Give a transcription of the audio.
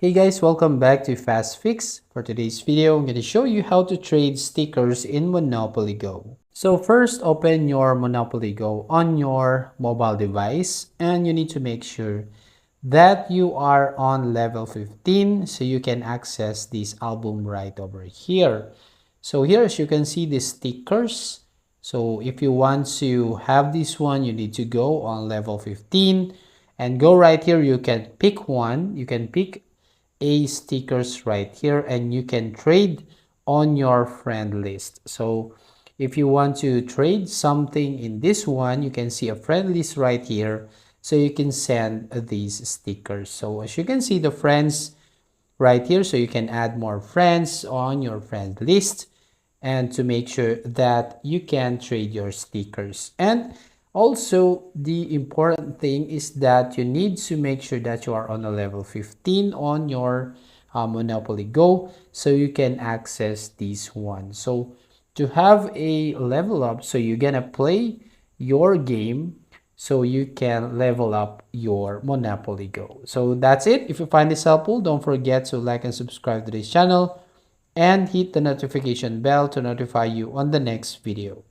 Hey guys, welcome back to Fast Fix. For today's video, I'm going to show you how to trade stickers in Monopoly Go. So first, open your Monopoly Go on your mobile device and you need to make sure that you are on level 15 so you can access this album right over here. So here, as you can see, the stickers. So if you want to have this one, you need to go on level 15 and go right here. You can pick one. You can pick a stickers right here and you can trade on your friend list. So if you want to trade something in this one, you can see a friend list right here, so you can send these stickers. So as you can see, the friends right here, so you can add more friends on your friend list and to make sure that you can trade your stickers. And also, the important thing is that you need to make sure that you are on a level 15 on your Monopoly Go so you can access this one. So to have a level up, so you're gonna play your game so you can level up your Monopoly Go. So that's it. If you find this helpful, don't forget to like and subscribe to this channel and hit the notification bell to notify you on the next video.